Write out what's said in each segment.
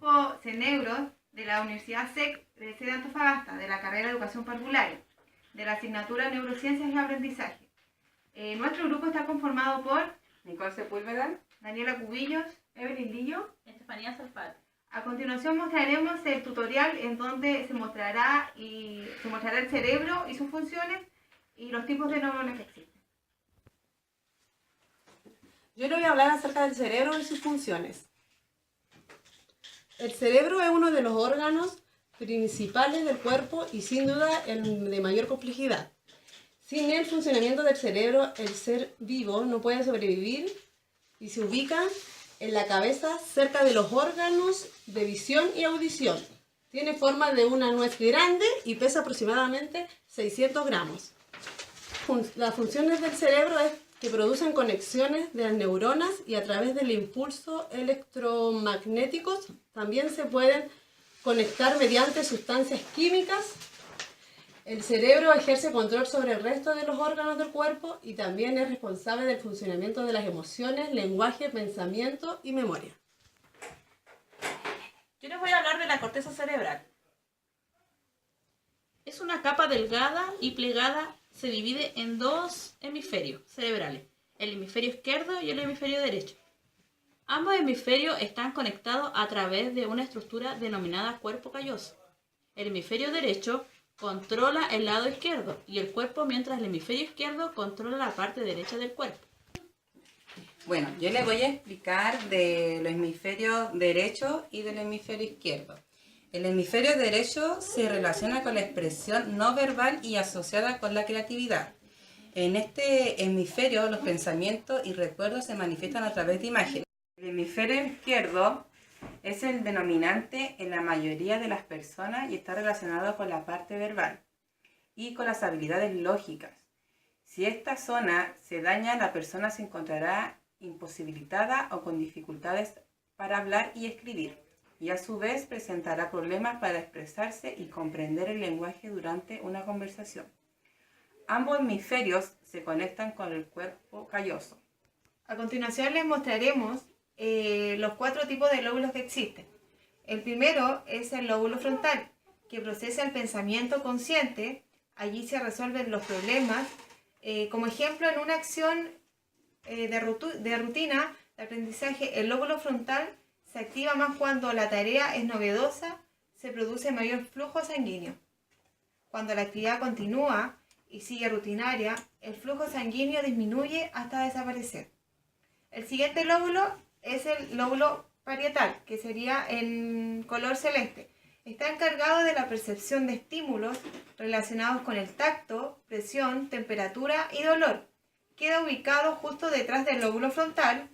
grupo CENEUROS de la Universidad SEC de Antofagasta, de la carrera de Educación Parvularia, de la asignatura Neurociencias y Aprendizaje. Nuestro grupo está conformado por Nicole Sepúlveda, Daniela Cubillos, Evelyn Lillo, Estefanía Salfate. A continuación mostraremos el tutorial en donde se mostrará el cerebro y sus funciones y los tipos de neuronas que existen. yo le voy a hablar acerca del cerebro y sus funciones. El cerebro es uno de los órganos principales del cuerpo y sin duda el de mayor complejidad. Sin el funcionamiento del cerebro, el ser vivo no puede sobrevivir y se ubica en la cabeza cerca de los órganos de visión y audición. Tiene forma de una nuez grande y pesa aproximadamente 600 gramos. Las funciones del cerebro es que producen conexiones de las neuronas y a través del impulso electromagnéticos también se pueden conectar mediante sustancias químicas. El cerebro ejerce control sobre el resto de los órganos del cuerpo y también es responsable del funcionamiento de las emociones, lenguaje, pensamiento y memoria. Yo les voy a hablar de la corteza cerebral. Es una capa delgada y plegada, se divide en dos hemisferios cerebrales, el hemisferio izquierdo y el hemisferio derecho. Ambos hemisferios están conectados a través de una estructura denominada cuerpo calloso. El hemisferio derecho controla el lado izquierdo y el cuerpo, mientras el hemisferio izquierdo controla la parte derecha del cuerpo. Bueno, yo les voy a explicar del hemisferio derecho y del hemisferio izquierdo. El hemisferio derecho se relaciona con la expresión no verbal y asociada con la creatividad. En este hemisferio los pensamientos y recuerdos se manifiestan a través de imágenes. El hemisferio izquierdo es el denominante en la mayoría de las personas y está relacionado con la parte verbal y con las habilidades lógicas. Si esta zona se daña, la persona se encontrará imposibilitada o con dificultades para hablar y escribir, y a su vez presentará problemas para expresarse y comprender el lenguaje durante una conversación. Ambos hemisferios se conectan con el cuerpo calloso. A continuación les mostraremos los 4 tipos de lóbulos que existen. El primero es el lóbulo frontal, que procesa el pensamiento consciente. Allí se resuelven los problemas. Como ejemplo, en una acción de rutina de aprendizaje, el lóbulo frontal se activa más cuando la tarea es novedosa, se produce mayor flujo sanguíneo. Cuando la actividad continúa y sigue rutinaria, el flujo sanguíneo disminuye hasta desaparecer. El siguiente lóbulo es el lóbulo parietal, que sería en color celeste. Está encargado de la percepción de estímulos relacionados con el tacto, presión, temperatura y dolor. Queda ubicado justo detrás del lóbulo frontal.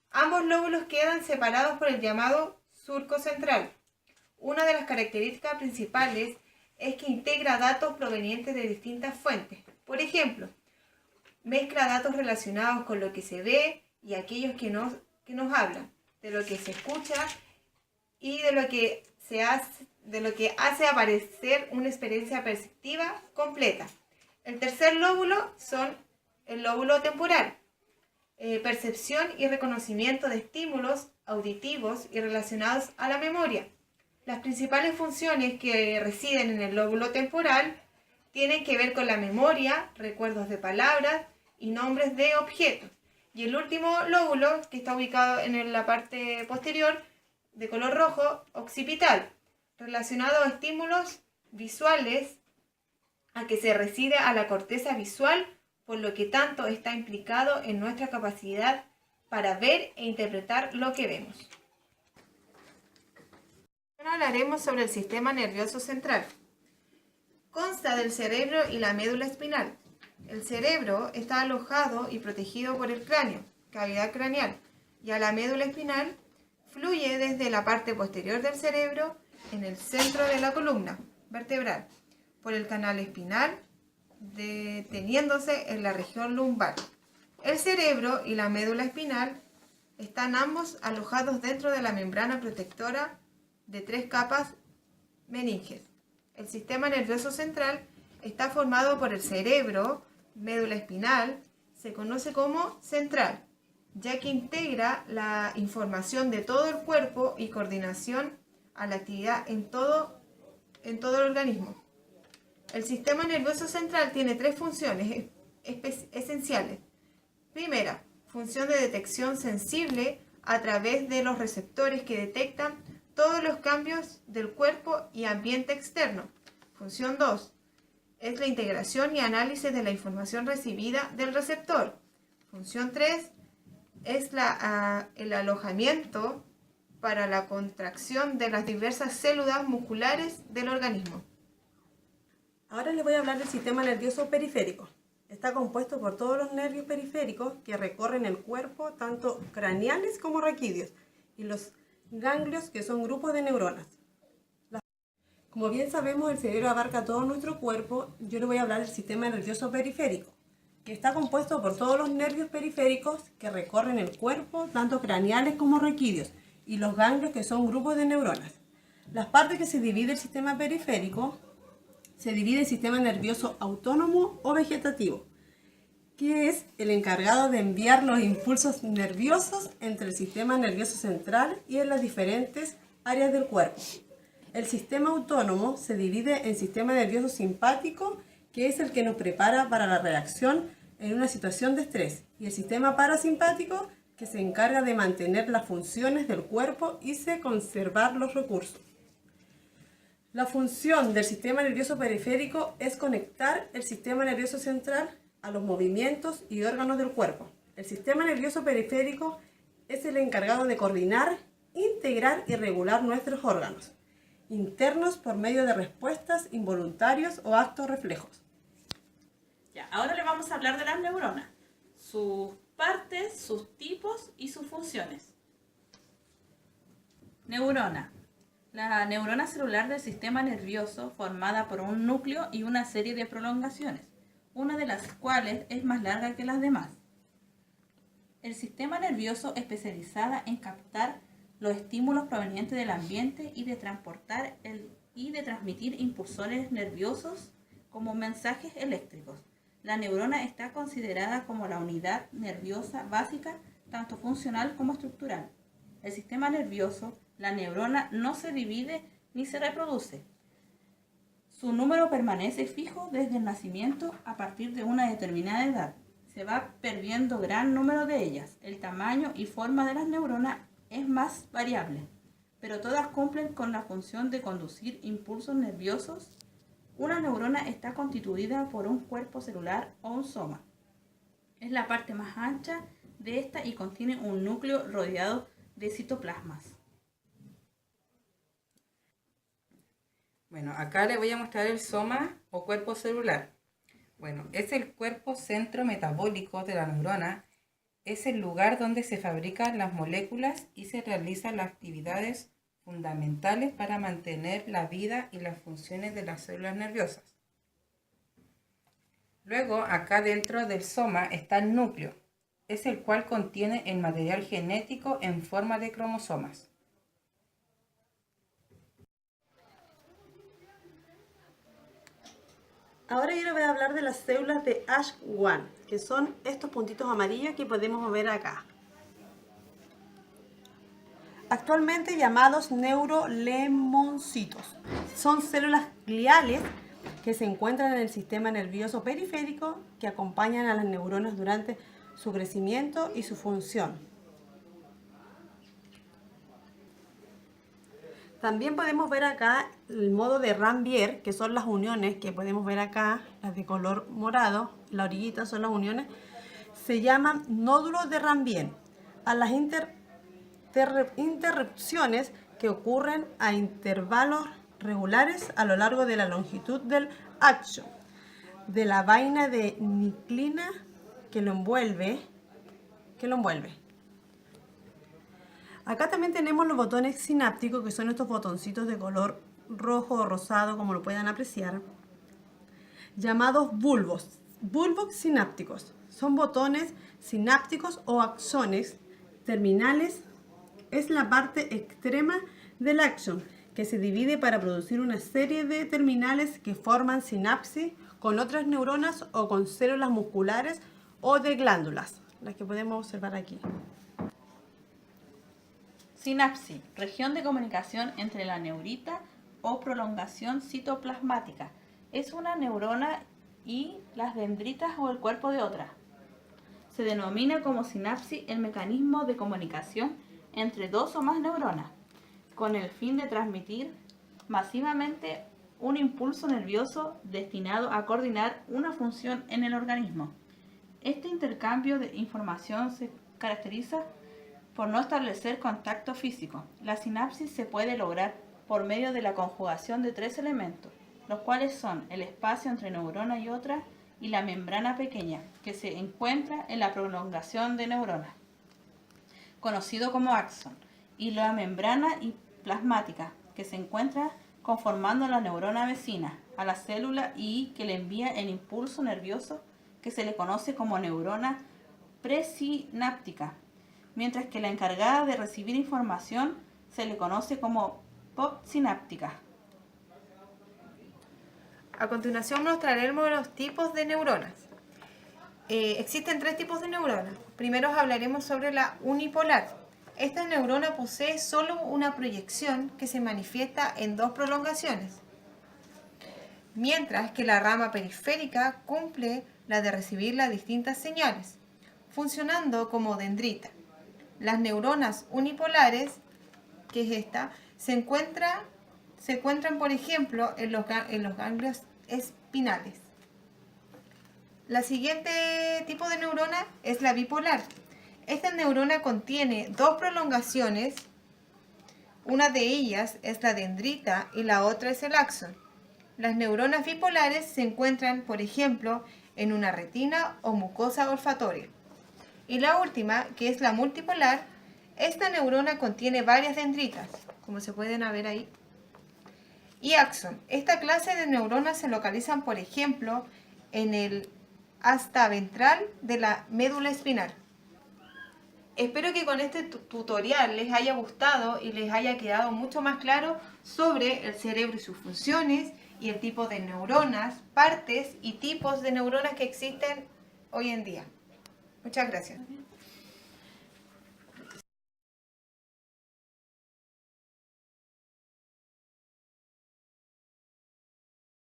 Ambos lóbulos quedan separados por el llamado surco central. Una de las características principales es que integra datos provenientes de distintas fuentes. Por ejemplo, mezcla datos relacionados con lo que se ve y aquellos que nos hablan, de lo que se escucha y de lo que hace aparecer una experiencia perceptiva completa. El tercer lóbulo son el lóbulo temporal, percepción y reconocimiento de estímulos auditivos y relacionados a la memoria. Las principales funciones que residen en el lóbulo temporal tienen que ver con la memoria, recuerdos de palabras y nombres de objetos. Y el último lóbulo, que está ubicado en la parte posterior, de color rojo, occipital, relacionado a estímulos visuales, a que se reside a la corteza visual, por lo que tanto está implicado en nuestra capacidad para ver e interpretar lo que vemos. Ahora hablaremos sobre el sistema nervioso central. Consta del cerebro y la médula espinal. El cerebro está alojado y protegido por el cráneo, cavidad craneal, y a la médula espinal fluye desde la parte posterior del cerebro en el centro de la columna vertebral, por el canal espinal, deteniéndose en la región lumbar. El cerebro y la médula espinal están ambos alojados dentro de la membrana protectora de 3 capas meninges. El sistema nervioso central está formado por el cerebro, médula espinal, se conoce como central, ya que integra la información de todo el cuerpo y coordinación a la actividad en todo el organismo. El sistema nervioso central tiene tres funciones esenciales. Primera, función de detección sensible a través de los receptores que detectan todos los cambios del cuerpo y ambiente externo. Función 2, es la integración y análisis de la información recibida del receptor. Función 3, es el alojamiento para la contracción de las diversas células musculares del organismo. Ahora les voy a hablar del sistema nervioso periférico. Está compuesto por todos los nervios periféricos que recorren el cuerpo, tanto craneales como raquídeos, y los ganglios, que son grupos de neuronas. Como bien sabemos, el cerebro abarca todo nuestro cuerpo. Yo les voy a hablar del sistema nervioso periférico, que está compuesto por todos los nervios periféricos que recorren el cuerpo, tanto craneales como raquídeos, y los ganglios, que son grupos de neuronas. Las partes que se divide el sistema periférico se divide en sistema nervioso autónomo o vegetativo, que es el encargado de enviar los impulsos nerviosos entre el sistema nervioso central y en las diferentes áreas del cuerpo. El sistema autónomo se divide en sistema nervioso simpático, que es el que nos prepara para la reacción en una situación de estrés, y el sistema parasimpático, que se encarga de mantener las funciones del cuerpo y de conservar los recursos. La función del sistema nervioso periférico es conectar el sistema nervioso central a los movimientos y órganos del cuerpo. El sistema nervioso periférico es el encargado de coordinar, integrar y regular nuestros órganos internos por medio de respuestas involuntarios o actos reflejos. Ya, ahora le vamos a hablar de las neuronas, sus partes, sus tipos y sus funciones. Neurona. La neurona celular del sistema nervioso, formada por un núcleo y una serie de prolongaciones, una de las cuales es más larga que las demás. El sistema nervioso especializada en captar los estímulos provenientes del ambiente y de transportar y de transmitir impulsores nerviosos como mensajes eléctricos. La neurona está considerada como la unidad nerviosa básica, tanto funcional como estructural. El sistema nervioso, la neurona, no se divide ni se reproduce. Su número permanece fijo desde el nacimiento a partir de una determinada edad. Se va perdiendo gran número de ellas. El tamaño y forma de las neuronas es más variable, pero todas cumplen con la función de conducir impulsos nerviosos. Una neurona está constituida por un cuerpo celular o un soma. Es la parte más ancha de esta y contiene un núcleo rodeado de citoplasmas. Bueno, acá les voy a mostrar el soma o cuerpo celular. Bueno, es el cuerpo centro metabólico de la neurona. Es el lugar donde se fabrican las moléculas y se realizan las actividades fundamentales para mantener la vida y las funciones de las células nerviosas. Luego, acá dentro del soma está el núcleo, es el cual contiene el material genético en forma de cromosomas. Ahora yo les voy a hablar de las células de Asch-1, que son estos puntitos amarillos que podemos ver acá. Actualmente llamados neurolemocitos. Son células gliales que se encuentran en el sistema nervioso periférico que acompañan a las neuronas durante su crecimiento y su función. También podemos ver acá el modo de Ranvier, que son las uniones que podemos ver acá, las de color morado, la orillita son las uniones, se llaman nódulos de Ranvier. A las interrupciones que ocurren a intervalos regulares a lo largo de la longitud del axón, de la vaina de niclina que lo envuelve. Acá también tenemos los botones sinápticos, que son estos botoncitos de color rojo o rosado, como lo puedan apreciar, llamados bulbos sinápticos. Son botones sinápticos o axones terminales. Es la parte extrema del axón, que se divide para producir una serie de terminales que forman sinapsis con otras neuronas o con células musculares o de glándulas, las que podemos observar aquí. Sinapsis, región de comunicación entre la neurita o prolongación citoplasmática. Es una neurona y las dendritas o el cuerpo de otra. Se denomina como sinapsis el mecanismo de comunicación entre dos o más neuronas, con el fin de transmitir masivamente un impulso nervioso destinado a coordinar una función en el organismo. Este intercambio de información se caracteriza por no establecer contacto físico. La sinapsis se puede lograr por medio de la conjugación de 3 elementos, los cuales son el espacio entre neurona y otra y la membrana pequeña, que se encuentra en la prolongación de neuronas, conocido como axón, y la membrana plasmática, que se encuentra conformando la neurona vecina a la célula y que le envía el impulso nervioso, que se le conoce como neurona presináptica, mientras que la encargada de recibir información se le conoce como postsináptica. A continuación mostraremos los tipos de neuronas. Existen 3 tipos de neuronas. Primero hablaremos sobre la unipolar. Esta neurona posee solo una proyección que se manifiesta en 2 prolongaciones, mientras que la rama periférica cumple la de recibir las distintas señales, funcionando como dendrita. Las neuronas unipolares, que es esta, se encuentran, por ejemplo, en los ganglios espinales. La siguiente tipo de neurona es la bipolar. Esta neurona contiene 2 prolongaciones, una de ellas es la dendrita y la otra es el axón. Las neuronas bipolares se encuentran, por ejemplo, en una retina o mucosa olfatoria. Y la última, que es la multipolar, esta neurona contiene varias dendritas, como se pueden ver ahí, y axón. Esta clase de neuronas se localizan, por ejemplo, en el asta ventral de la médula espinal. Espero que con este tutorial les haya gustado y les haya quedado mucho más claro sobre el cerebro y sus funciones y el tipo de neuronas, partes y tipos de neuronas que existen hoy en día. Muchas gracias.